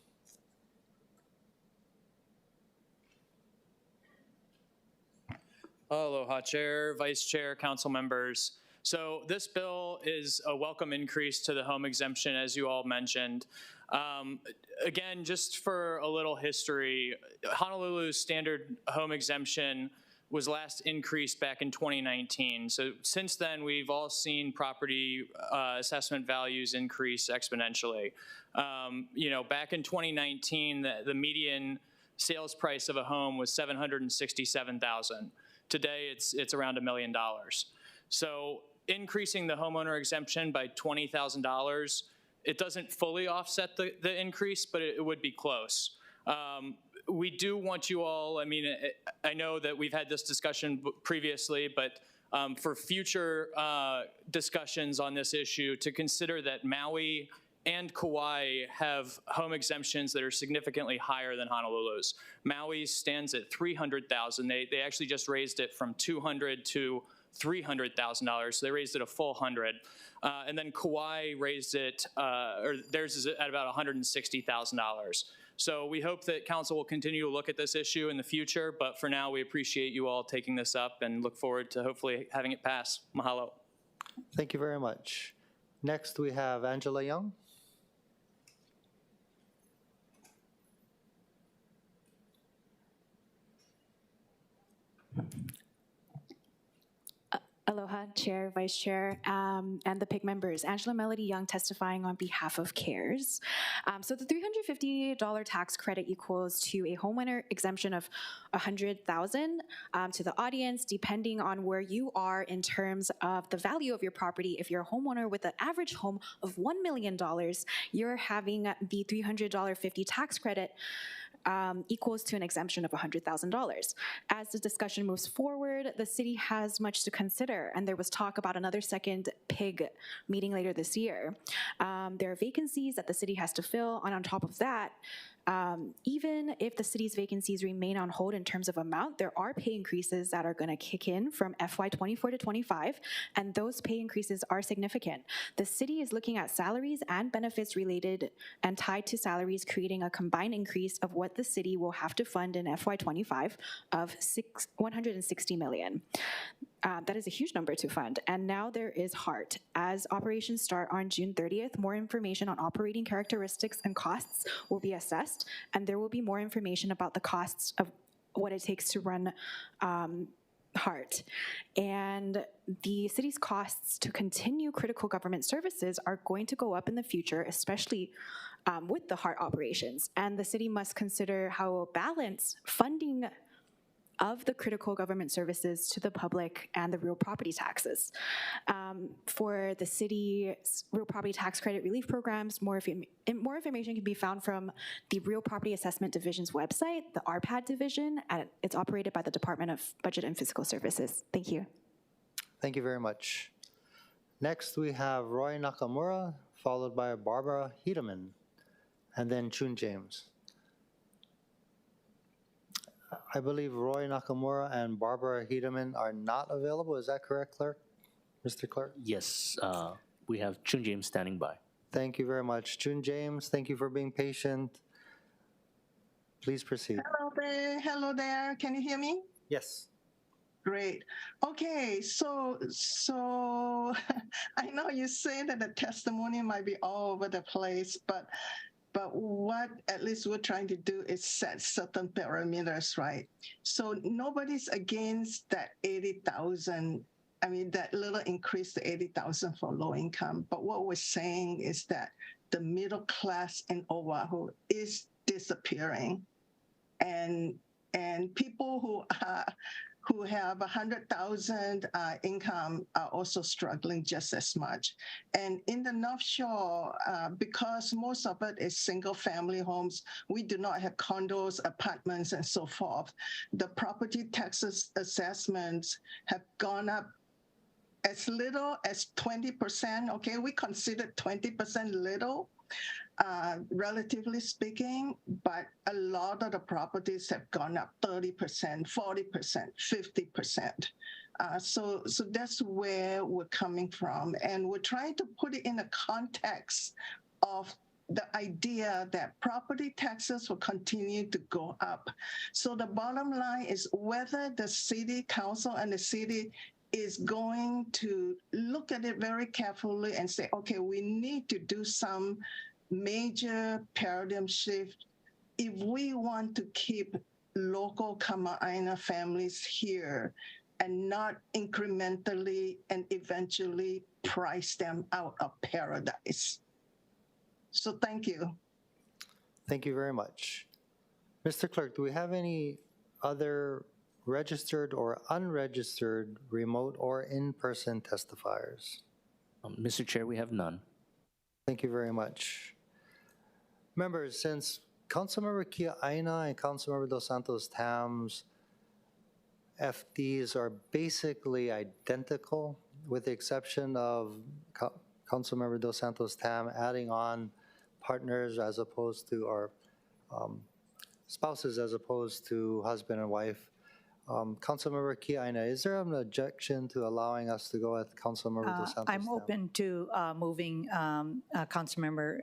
Speaker 4: Aloha, Chair, Vice Chair, Council members. So this bill is a welcome increase to the home exemption, as you all mentioned. Again, just for a little history, Honolulu's standard home exemption was last increased back in 2019. So since then, we've all seen property assessment values increase exponentially. Back in 2019, the median sales price of a home was $767,000. Today, it's around $1 million. So increasing the homeowner exemption by $20,000, it doesn't fully offset the increase, but it would be close. We do want you all, I know that we've had this discussion previously, but for future discussions on this issue, to consider that Maui and Kauai have home exemptions that are significantly higher than Honolulu's. Maui stands at $300,000. They actually just raised it from $200,000 to $300,000, so they raised it a full $100,000. And then Kauai raised it, or theirs is at about $160,000. So we hope that council will continue to look at this issue in the future, but for now, we appreciate you all taking this up and look forward to hopefully having it pass. Mahalo.
Speaker 1: Thank you very much. Next, we have Angela Young.
Speaker 7: Aloha, Chair, Vice Chair, and the PIC members. Angela Melody Young testifying on behalf of CARES. So the $350 tax credit equals to a homeowner exemption of $100,000 to the audience, depending on where you are in terms of the value of your property. If you're a homeowner with an average home of $1 million, you're having the $350 tax credit equals to an exemption of $100,000. As the discussion moves forward, the city has much to consider, and there was talk about another second PIG meeting later this year. There are vacancies that the city has to fill, and on top of that, even if the city's vacancies remain on hold in terms of amount, there are pay increases that are going to kick in from FY24 to 25, and those pay increases are significant. The city is looking at salaries and benefits related and tied to salaries, creating a combined increase of what the city will have to fund in FY25 of $160 million. That is a huge number to fund. And now there is heart. As operations start on June 30th, more information on operating characteristics and costs will be assessed, and there will be more information about the costs of what it takes to run HART. And the city's costs to continue critical government services are going to go up in the future, especially with the HART operations. And the city must consider how balance funding of the critical government services to the public and the real property taxes. For the city's real property tax credit relief programs, more information can be found from the Real Property Assessment Division's website, the RPAD division, and it's operated by the Department of Budget and Fiscal Services. Thank you.
Speaker 1: Thank you very much. Next, we have Roy Nakamura, followed by Barbara Hedeman, and then Chun James. I believe Roy Nakamura and Barbara Hedeman are not available. Is that correct, Clerk? Mr. Clerk?
Speaker 2: Yes, we have Chun James standing by.
Speaker 1: Thank you very much. Chun James, thank you for being patient. Please proceed.
Speaker 10: Hello there. Hello there. Can you hear me?
Speaker 1: Yes.
Speaker 10: Great. Okay, so I know you say that the testimony might be all over the place, but what at least we're trying to do is set certain parameters, right? So nobody's against that 80,000. I mean, that little increase to 80,000 for low income. But what we're saying is that the middle class in Oahu is disappearing, and people who have 100,000 income are also struggling just as much. And in the North Shore, because most of it is single-family homes, we do not have condos, apartments, and so forth. The property taxes assessments have gone up as little as 20%. Okay, we consider 20% little. Relatively speaking, but a lot of the properties have gone up 30%, 40%, 50%. So that's where we're coming from. And we're trying to put it in a context of the idea that property taxes will continue to go up. So the bottom line is whether the city council and the city is going to look at it very carefully and say, okay, we need to do some major paradigm shift if we want to keep local Kama'aina families here and not incrementally and eventually price them out of paradise. So thank you.
Speaker 1: Thank you very much. Mr. Clerk, do we have any other registered or unregistered remote or in-person testifiers?
Speaker 2: Mr. Chair, we have none.
Speaker 1: Thank you very much. Members, since Councilmember Kia Aina and Councilmember Dos Santos Tam's FDs are basically identical, with the exception of Councilmember Dos Santos Tam adding on partners as opposed to, or spouses as opposed to husband and wife. Councilmember Kia Aina, is there an objection to allowing us to go with Councilmember Dos Santos Tam?
Speaker 3: I'm open to moving Councilmember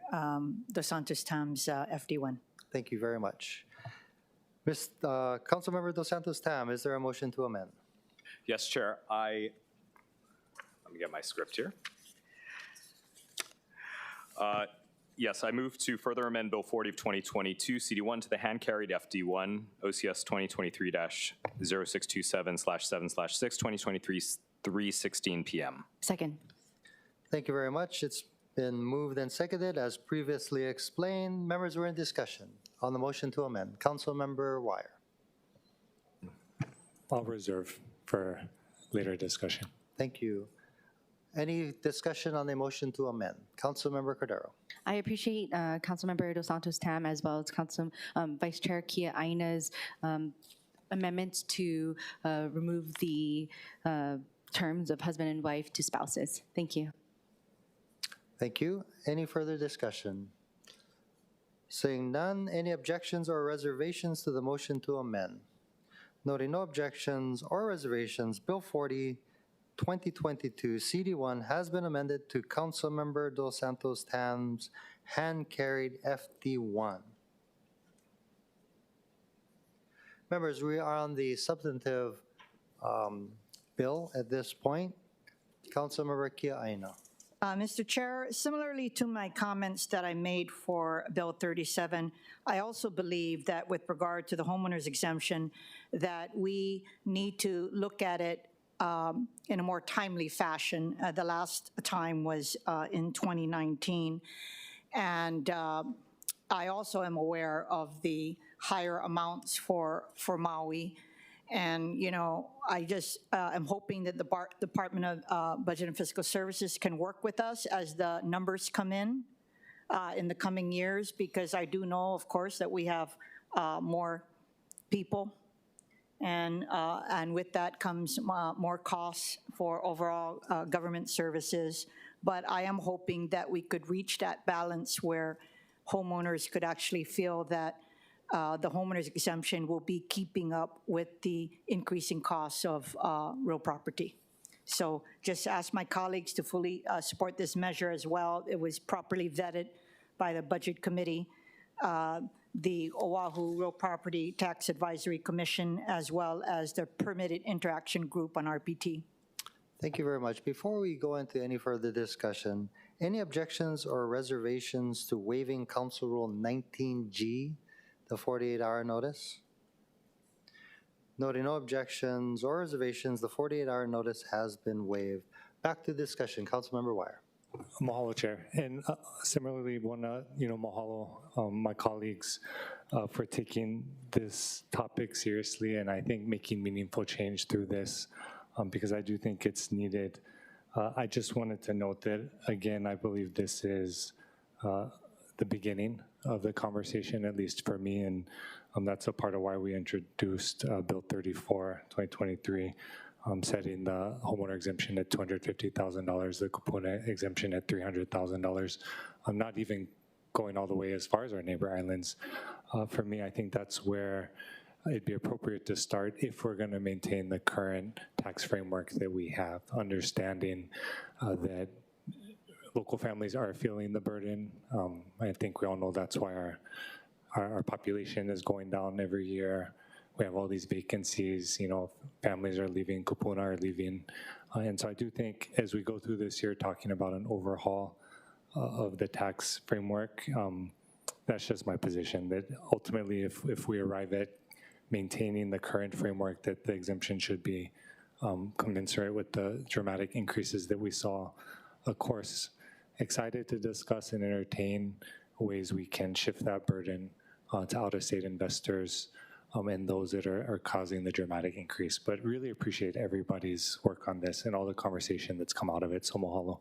Speaker 3: Dos Santos Tam's FD1.
Speaker 1: Thank you very much. Councilmember Dos Santos Tam, is there a motion to amend?
Speaker 13: Yes, Chair. Let me get my script here. Yes, I move to further amend Bill 40 of 2022, CD1 to the hand-carried FD1, OCS 2023-0627/7/6, 2023, 3:16 p.m.
Speaker 11: Second.
Speaker 1: Thank you very much. It's been moved and seconded as previously explained. Members, we're in discussion on the motion to amend. Councilmember Wire.
Speaker 5: I'll reserve for later discussion.
Speaker 1: Thank you. Any discussion on the motion to amend? Councilmember Cordero.
Speaker 11: I appreciate Councilmember Dos Santos Tam as well as Vice Chair Kia Aina's amendments to remove the terms of husband and wife to spouses. Thank you.
Speaker 1: Thank you. Any further discussion? Seeing none, any objections or reservations to the motion to amend? Noting no objections or reservations, Bill 40, 2022 CD1 has been amended to Councilmember Dos Santos Tam's hand-carried FD1. Members, we are on the substantive bill at this point. Councilmember Kia Aina.
Speaker 3: Mr. Chair, similarly to my comments that I made for Bill 37, I also believe that with regard to the homeowners exemption, that we need to look at it in a more timely fashion. The last time was in 2019. And I also am aware of the higher amounts for Maui. And, you know, I just am hoping that the Department of Budget and Fiscal Services can work with us as the numbers come in the coming years, because I do know, of course, that we have more people. And with that comes more costs for overall government services. But I am hoping that we could reach that balance where homeowners could actually feel that the homeowners exemption will be keeping up with the increasing costs of real property. So just ask my colleagues to fully support this measure as well. It was properly vetted by the Budget Committee, the Oahu Real Property Tax Advisory Commission, as well as the Permitted Interaction Group on RPT.
Speaker 1: Thank you very much. Before we go into any further discussion, any objections or reservations to waiving Council Rule 19G, the 48-hour notice? Noting no objections or reservations, the 48-hour notice has been waived. Back to discussion. Councilmember Wire.
Speaker 5: Mahalo, Chair. And similarly, want to, mahalo my colleagues for taking this topic seriously, and I think making meaningful change through this, because I do think it's needed. I just wanted to note that, again, I believe this is the beginning of the conversation, at least for me, and that's a part of why we introduced Bill 34, 2023, setting the homeowner exemption at $250,000, the kupuna exemption at $300,000. I'm not even going all the way as far as our neighbor islands. For me, I think that's where it'd be appropriate to start if we're going to maintain the current tax framework that we have, understanding that local families are feeling the burden. I think we all know that's why our population is going down every year. We have all these vacancies, families are leaving, kupuna are leaving. And so I do think as we go through this year talking about an overhaul of the tax framework, that's just my position, that ultimately if we arrive at maintaining the current framework, that the exemption should be commensurate with the dramatic increases that we saw. Of course, excited to discuss and entertain ways we can shift that burden to out-of-state investors and those that are causing the dramatic increase. But really appreciate everybody's work on this and all the conversation that's come out of it. So mahalo.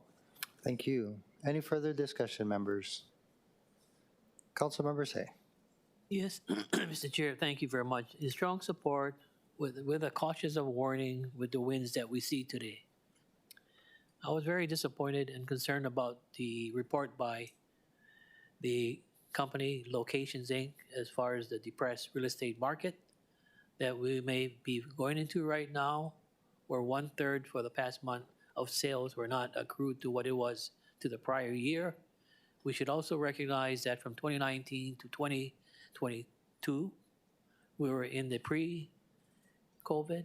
Speaker 1: Thank you. Any further discussion, members? Councilmember Say.
Speaker 6: Yes, Mr. Chair, thank you very much. In strong support with a cautious of warning with the winds that we see today. I was very disappointed and concerned about the report by the company Locations Inc. as far as the depressed real estate market that we may be going into right now, where 1/3 for the past month of sales were not accrued to what it was to the prior year. We should also recognize that from 2019 to 2022, we were in the pre-COVID,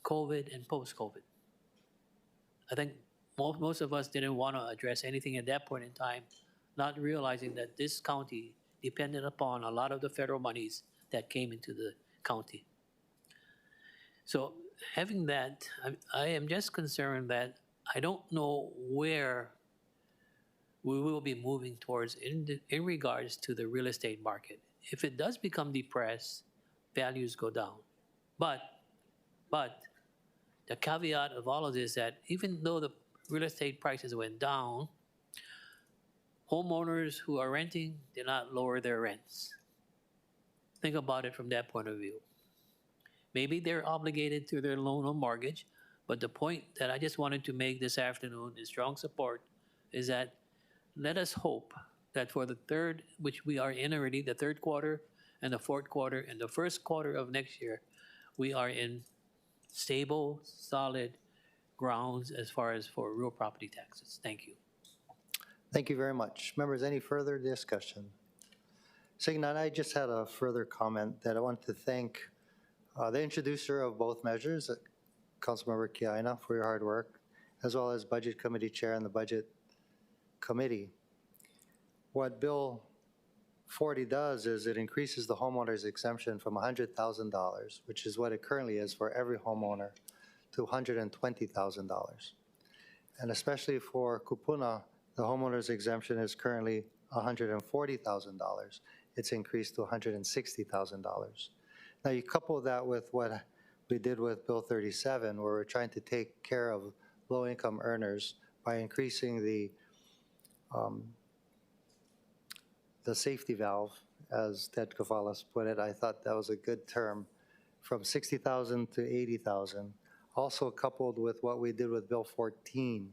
Speaker 6: COVID, and post-COVID. I think most of us didn't want to address anything at that point in time, not realizing that this county depended upon a lot of the federal monies that came into the county. So having that, I am just concerned that I don't know where we will be moving towards in regards to the real estate market. If it does become depressed, values go down. But the caveat of all of this is that even though the real estate prices went down, homeowners who are renting did not lower their rents. Think about it from that point of view. Maybe they're obligated to their loan or mortgage, but the point that I just wanted to make this afternoon in strong support is that let us hope that for the third, which we are in already, the third quarter and the fourth quarter and the first quarter of next year, we are in stable, solid grounds as far as for real property taxes. Thank you.
Speaker 1: Thank you very much. Members, any further discussion? Seeing none, I just had a further comment that I want to thank the introducer of both measures, Councilmember Kiaina, for your hard work, as well as Budget Committee Chair and the Budget committee. What Bill 40 does is it increases the homeowner's exemption from $100,000, which is what it currently is for every homeowner, to $120,000. And especially for Kupuna, the homeowner's exemption is currently $140,000. It's increased to $160,000. Now you couple that with what we did with Bill 37, where we're trying to take care of low-income earners by increasing the safety valve, as Ted Kafalas put it. I thought that was a good term, from 60,000 to 80,000. Also coupled with what we did with Bill 14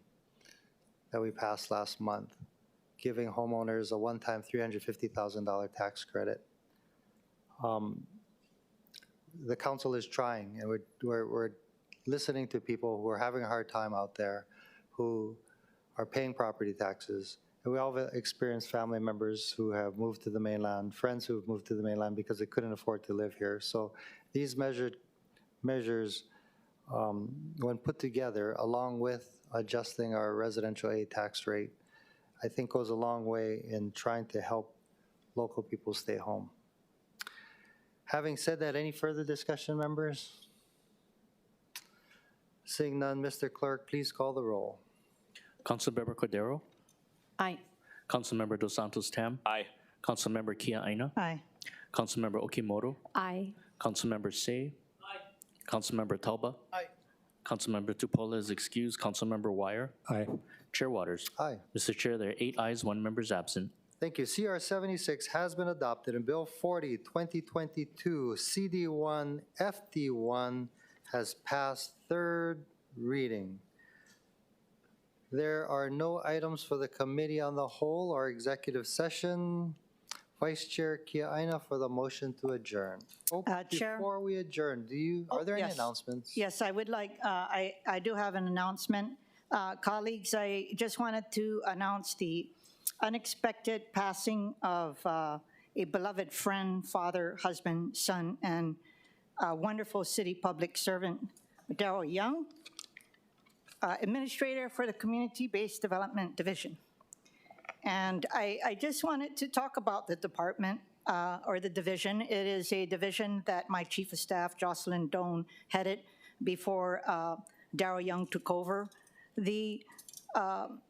Speaker 1: that we passed last month, giving homeowners a one-time $350,000 tax credit. The council is trying, and we're listening to people who are having a hard time out there, who are paying property taxes. And we all have experienced family members who have moved to the mainland, friends who have moved to the mainland because they couldn't afford to live here. So these measures, when put together, along with adjusting our residential aid tax rate, I think goes a long way in trying to help local people stay home. Having said that, any further discussion, members? Seeing none, Mr. Clerk, please call the roll.
Speaker 2: Councilmember Cordero?
Speaker 11: Aye.
Speaker 2: Councilmember Dos Santos Tam?
Speaker 13: Aye.
Speaker 2: Councilmember Kia Aina?
Speaker 3: Aye.
Speaker 2: Councilmember Okimoto?
Speaker 7: Aye.
Speaker 2: Councilmember Say? Aye. Councilmember Talba?
Speaker 1: Aye.
Speaker 2: Councilmember Tupola is excused. Councilmember Wire?
Speaker 5: Aye.
Speaker 2: Chair Waters?
Speaker 1: Aye.
Speaker 2: Mr. Chair, there are 8 ayes, 1 member is absent.
Speaker 1: Thank you. CR 76 has been adopted, and Bill 40, 2022, CD1, FD1 has passed third reading. There are no items for the Committee on the Whole or executive session. Vice Chair Kia Aina for the motion to adjourn.
Speaker 3: Chair?
Speaker 1: Before we adjourn, are there any
Speaker 3: yes.
Speaker 1: announcements?
Speaker 3: Yes, I would like, I do have an announcement. Colleagues, I just wanted to announce the unexpected passing of a beloved friend, father, husband, son, and a wonderful city public servant, Darrell Young, administrator for the Community-Based Development Division. And I just wanted to talk about the department or the division. It is a division that my chief of staff, Jocelyn Doan, headed before Darrell Young took over. The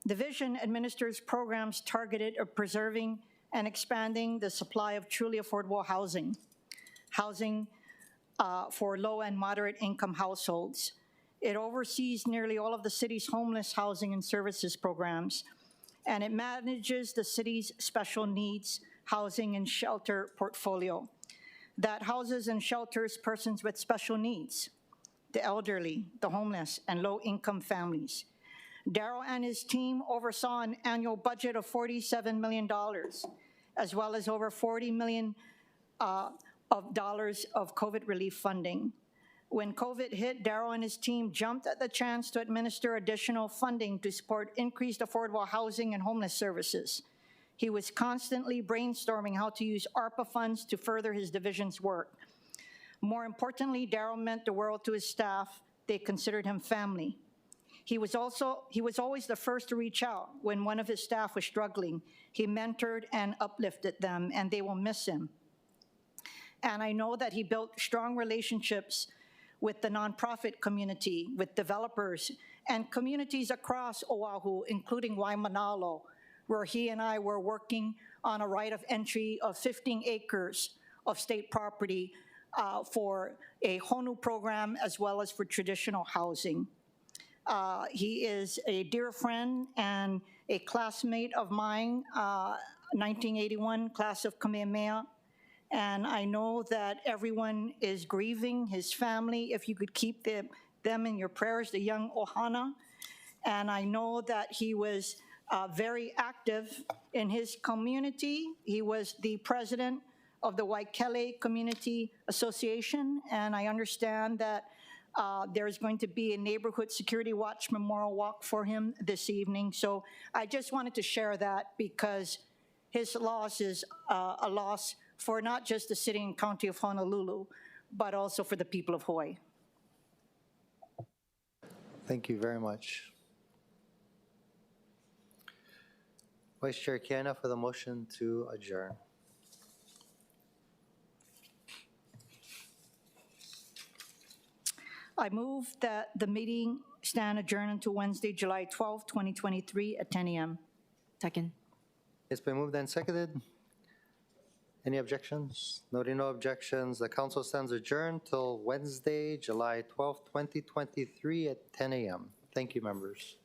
Speaker 3: division administers programs targeted at preserving and expanding the supply of truly affordable housing for low and moderate income households. It oversees nearly all of the city's homeless housing and services programs, and it manages the city's special needs housing and shelter portfolio that houses and shelters persons with special needs, the elderly, the homeless, and low-income families. Darrell and his team oversaw an annual budget of $47 million, as well as over $40 million of COVID relief funding. When COVID hit, Darrell and his team jumped at the chance to administer additional funding to support increased affordable housing and homeless services. He was constantly brainstorming how to use ARPA funds to further his division's work. More importantly, Darrell meant the world to his staff. They considered him family. He was always the first to reach out when one of his staff was struggling. He mentored and uplifted them, and they will miss him. And I know that he built strong relationships with the nonprofit community, with developers, and communities across Oahu, including Waimanalo, where he and I were working on a right of entry of 15 acres of state property for a HONU program as well as for traditional housing. He is a dear friend and a classmate of mine, 1981 class of Kamehameha. And I know that everyone is grieving his family. If you could keep them in your prayers, the young Ohana. And I know that he was very active in his community. He was the president of the Waikele Community Association. And I understand that there's going to be a Neighborhood Security Watch Memorial Walk for him this evening. So I just wanted to share that because his loss is a loss for not just the city and county of Honolulu, but also for the people of Hawaii.
Speaker 1: Thank you very much. Vice Chair Kiana for the motion to adjourn.
Speaker 3: I move that the meeting stand adjourned until Wednesday, July 12, 2023 at 10 a.m.
Speaker 11: Second.
Speaker 1: It's been moved and seconded. Any objections? Noting no objections, the council stands adjourned till Wednesday, July 12, 2023 at 10 a.m. Thank you, members.